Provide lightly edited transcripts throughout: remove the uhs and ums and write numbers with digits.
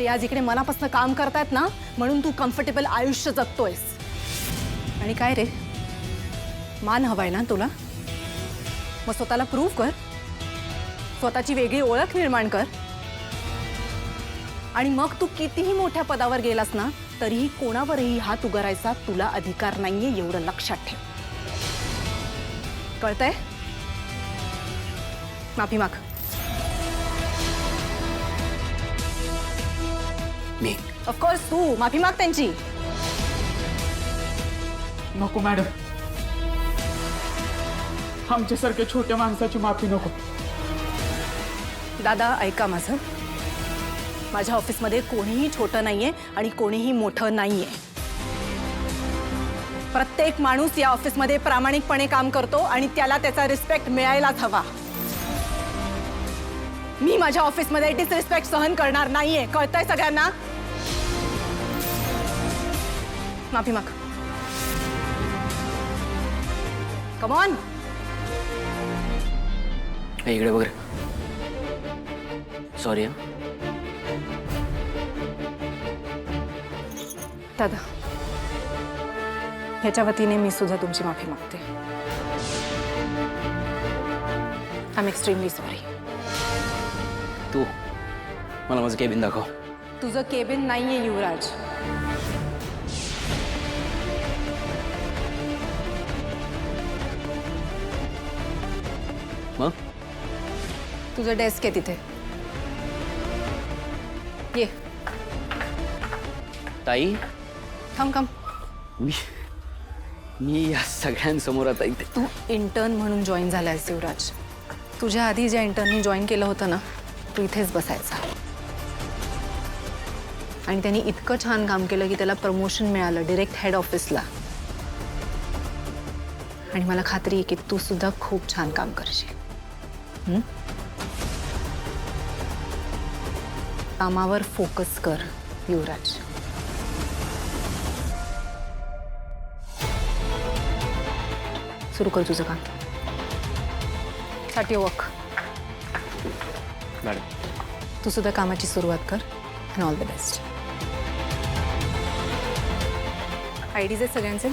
ते आज इकडे मनापासून काम करतायत ना, म्हणून तू कम्फर्टेबल आयुष्य जगतोयस. आणि काय रे, मान हवाय ना तुला? मग स्वतःला प्रूव्ह कर, स्वतःची वेगळी ओळख निर्माण कर. आणि मग तू कितीही मोठ्या पदावर गेलास ना, तरीही कोणावरही हात उगारायचा तुला अधिकार नाहीये, एवढं लक्षात ठेव. कळतंय? माफी माग. मी ऑफकोर्स तू माफी माग त्यांची. नको मॅडम, आमच्यासारख्या छोट्या माणसाची माफी नको. दादा ऐका माझं, माझ्या ऑफिसमध्ये कोणीही छोटं नाहीये आणि कोणीही मोठं नाहीये. प्रत्येक माणूस या ऑफिसमध्ये प्रामाणिकपणे काम करतो आणि त्याला त्याचा रिस्पेक्ट मिळायलाच हवा. मी माझ्या ऑफिसमध्ये डिसरिस्पेक्ट सहन करणार नाहीये. कळतंय सगळ्यांना? माफी माग. Come on. इकडे वगैरे सॉरी. दादा, ह्याच्या वतीने मी सुद्धा तुमची माफी मागते. I am extremely sorry. तू मला माझं केबिन दाखव. तुझं केबिन नाहीये युवराज. मग तुझं डेस्क आहे तिथे. ये. ताई, थांब थांब. मी या सगळ्यांसमोर आता इथे. तू इंटर्न म्हणून जॉईन झालायस युवराज. तुझ्या आधी ज्या इंटर्ननी जॉईन केलं होतं ना, तू इथेच बसायचा. आणि त्यांनी इतकं छान काम केलं की त्याला प्रमोशन मिळालं डायरेक्ट हेड ऑफिसला. आणि मला खात्री आहे की तू सुद्धा खूप छान काम करशील. कामावर फोकस कर युवराज. सुरू कर तुझं काम. Start your work. मॅडम तू सुद्धा कामाची सुरुवात कर. And all the best. IDs आहेत सगळ्यांचे.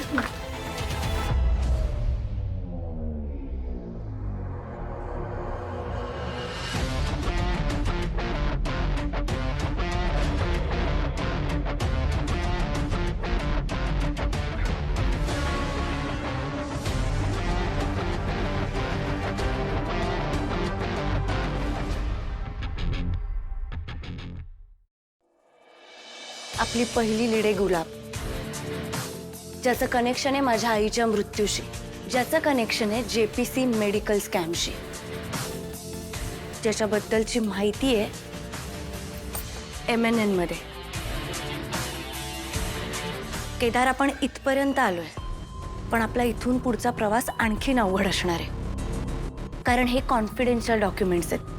आपली पहिली लीड आहे गुलाब, ज्याचं कनेक्शन आहे माझ्या आईच्या मृत्यूशी, ज्याचं कनेक्शन आहे JPC मेडिकल स्कॅमशी, ज्याच्याबद्दलची माहिती आहे MNN मध्ये. केदार, आपण इथपर्यंत आलोय, पण आपला इथून पुढचा प्रवास आणखीन अवघड असणार आहे. कारण हे कॉन्फिडेन्शियल डॉक्युमेंट्स आहेत.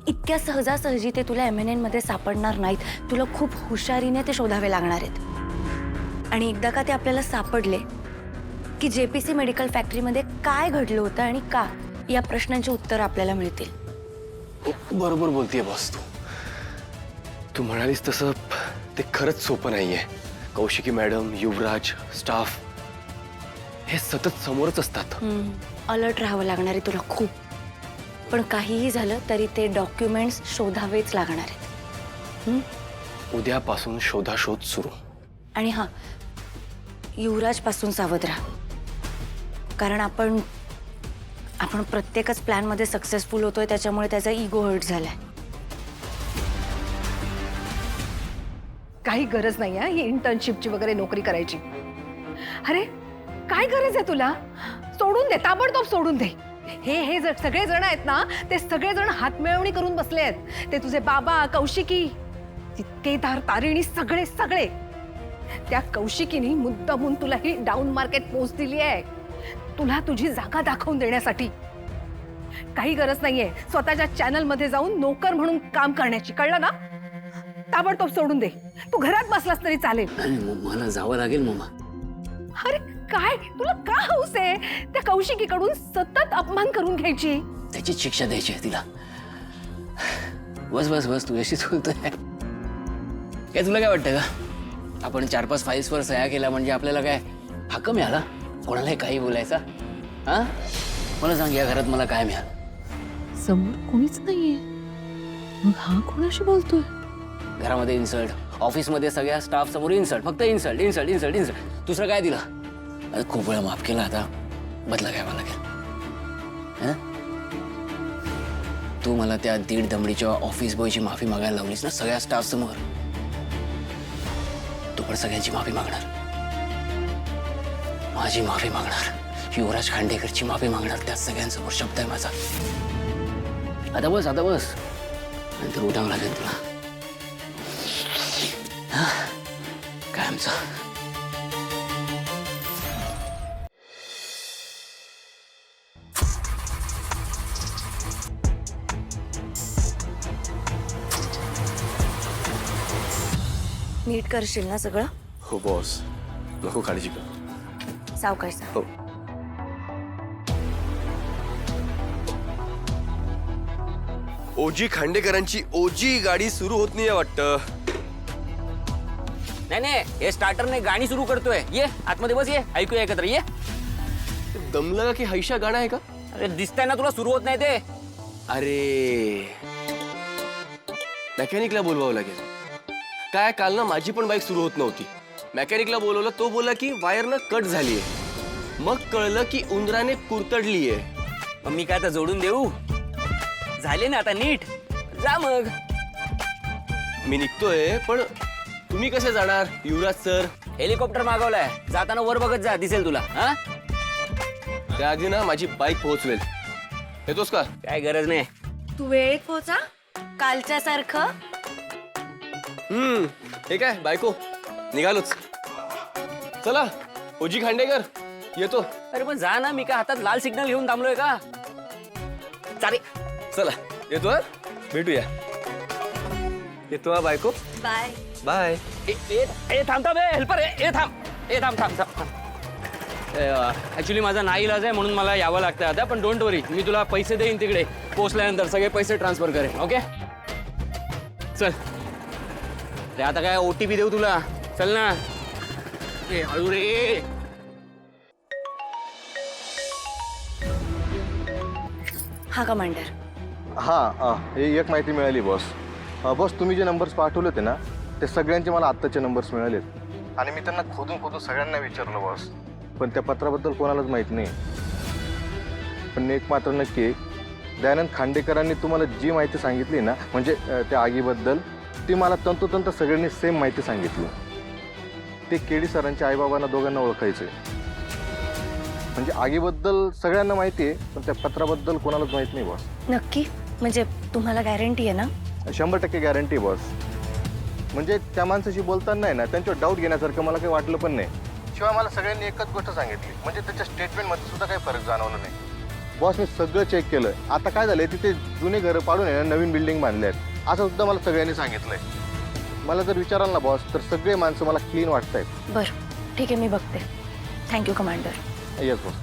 इतक्या सहजासहजी ते तुला MNN मध्ये सापडणार नाहीत. तुला खूप हुशारीने ते शोधावे लागणार आहेत. आणि एकदा का ते आपल्याला सापडले की JPC मेडिकल फॅक्टरीमध्ये काय घडलं होतं आणि का, या प्रश्नांची उत्तरं आपल्याला मिळतील. बरोबर बोलतीये बॉस. तू म्हणालीस तसं ते खरंच सोपं नाहीये. कौशिकी मॅडम, युवराज, स्टाफ हे सतत समोरच असतात. अलर्ट राहावं लागणार आहे तुला खूप. पण काहीही झालं तरी ते डॉक्युमेंट्स शोधावेच लागणार आहेत. उद्यापासून शोधाशोध सुरू. आणि हां, युवराजपासून सावध राहा. कारण आपण प्रत्येकच प्लॅनमध्ये सक्सेसफुल होतोय, त्याच्यामुळे त्याचा इगो हर्ट झालाय. काही गरज नाही आहे ही इंटर्नशिपची वगैरे नोकरी करायची. अरे काय गरज आहे तुला? सोडून दे, ताबडतोब सोडून दे. हे सगळे जण आहेत ना, ते सगळे जण हातमिळवणी करून बसले आहेत. ते तुझे बाबा, कौशिकी, केदार, तारिणी, सगळे. त्या कौशिकीनी मुद्दामून तुला ही डाऊन मार्केट पोस्ट दिली आहे, तुला तुझी जागा दाखवून देण्यासाठी. काही गरज नाहीये स्वतःच्या चॅनल मध्ये जाऊन नोकर म्हणून काम करण्याची. कळलं ना? ताबडतोब सोडून दे. तू घरात बसलास तरी चालेल. मला जावं लागेल मम्मा. अरे काय तुला का हौस आहे त्या कौशिकीकडून सतत अपमान करून घ्यायची? त्याची शिक्षा द्यायची आहे तिला. बस बस बस, तुझ्याशीच बोलतोय. काय तुला काय वाटतं का आपण 4-5 फाईल्सवर सह्या केल्या म्हणजे आपल्याला काय हक्क मिळाला कोणालाही काही बोलायचा? हा मला सांग, या घरात मला काय मिळालं? समोर कोणीच नाहीये, मग हा कोणाशी बोलतोय? घरामध्ये इन्सल्ट, ऑफिसमध्ये सगळ्या स्टाफ समोर इन्सल्ट, फक्त इन्सल्ट इन्सल्ट इन्सल्ट इन्सल्ट. दुसरं काय दिलं? आता खूप वेळा माफ केला, आता बदला घ्यावा लागेल. हं? तू मला त्या 1.5 दमडीच्या ऑफिस बॉयची माफी मागायला लावलीस ना सगळ्या स्टाफ समोर, तू पण सगळ्यांची माफी मागणार, माझी माफी मागणार, युवराज खांडेकरची माफी मागणार. त्या सगळ्यांसमोर शब्द आहे माझा. आता बस, आता बस, नंतर उठावं लागेल तुला. काय आमचं? नीट करशील ना सगळं? हो बॉस, नको काळजी कर. सावकाश सावकाश. हो. ओजी खांडेकरांची ओजी गाडी सुरू होत नाही वाटतं. नाही नाही, हे स्टार्टरने गाणी सुरू करतोय. ये आतमध्ये बस, ये ऐकूया एकत्र, ये. दमलं का की हैशा गाणं आहे का? अरे दिसतंय ना तुला सुरू होत नाही ते. अरे मेकॅनिकला बोलवावं लागेल. काय काल ना माझी पण बाईक सुरू होत नव्हती. मेकॅनिकला बोलवलं, तो बोला की वायरनं कट झालीये. मग कळलं की उंदराने कुरतडलीये. मग मी काय आता जोडून देऊ? झाले ना आता नीट, जा मग. मी निघतोय, पण तुम्ही कसे जाणार युवराज सर? हेलिकॉप्टर मागवलाय, जाताना वर बघत जा, दिसेल तुला. हा त्याआधी ना माझी बाईक पोहोचवेल. येतोस का? काय गरज नाही. तू वेळेत पोहोचा, कालच्या सारखं. हे काय बायको, निघालोच. चला ओजी खांडेकर, येतो. अरे पण जा ना, मी काय हातात लाल सिग्नल घेऊन थांबलोय का? चालेल. चला येतो हा. भेटूया. येतो हा बायको. बाय. बाय. ए थांब थांब, हेल्पर, ए थांब, ए थांब थांब थांब. ऍक्च्युली माझा नाईलाज आहे म्हणून मला यावं लागतं आता, पण डोंट वरी, मी तुला पैसे देईन तिकडे पोचल्यानंतर, सगळे पैसे ट्रान्सफर करेन. ओके चल. रे आता काय OTP देऊ तुला? चल ना. ए हळू रे. हा कमांडर. हां हे एक माहिती मिळाली बॉस. बॉस तुम्ही जे नंबर्स पाठवले होते ना ते सगळ्यांचे मला आत्ताचे नंबर्स मिळालेत आणि मी त्यांना खोदून सगळ्यांना विचारलं बॉस, पण त्या पत्राबद्दल कोणालाच माहीत नाही. पण एक मात्र नक्की आहे, दयानंद खांडेकरांनी तुम्हाला जी माहिती सांगितली ना, म्हणजे त्या आगीबद्दल, ती मला तंतोतंत सगळ्यांनी सेम माहिती सांगितली. ते केडी सरांच्या आईबाबांना दोघांना ओळखायचे. म्हणजे आगीबद्दल सगळ्यांना माहिती आहे, पण त्या पत्राबद्दल कोणालाच माहीत नाही बॉस. नक्की? म्हणजे तुम्हाला गॅरंटी आहे ना? 100% गॅरंटी बॉस. म्हणजे त्या माणसाशी बोलताना आहे ना, त्यांच्यावर डाऊट घेण्यासारखं मला काही वाटलं पण नाही. शिवाय मला सगळ्यांनी एकच गोष्ट सांगितली, म्हणजे त्याच्या स्टेटमेंटमध्ये सुद्धा काही फरक जाणवला नाही. बॉस मी सगळं चेक केलं. आता काय झालंय, तिथे जुने घरं पाडून आहे ना नवीन बिल्डिंग बांधले आहेत असं सुद्धा मला सगळ्यांनी सांगितलंय. मला जर विचाराल ना बॉस, तर सगळे माणसं मला क्लीन वाटत आहेत. बरं ठीक आहे, मी बघते. Thank you commander. Yes boss.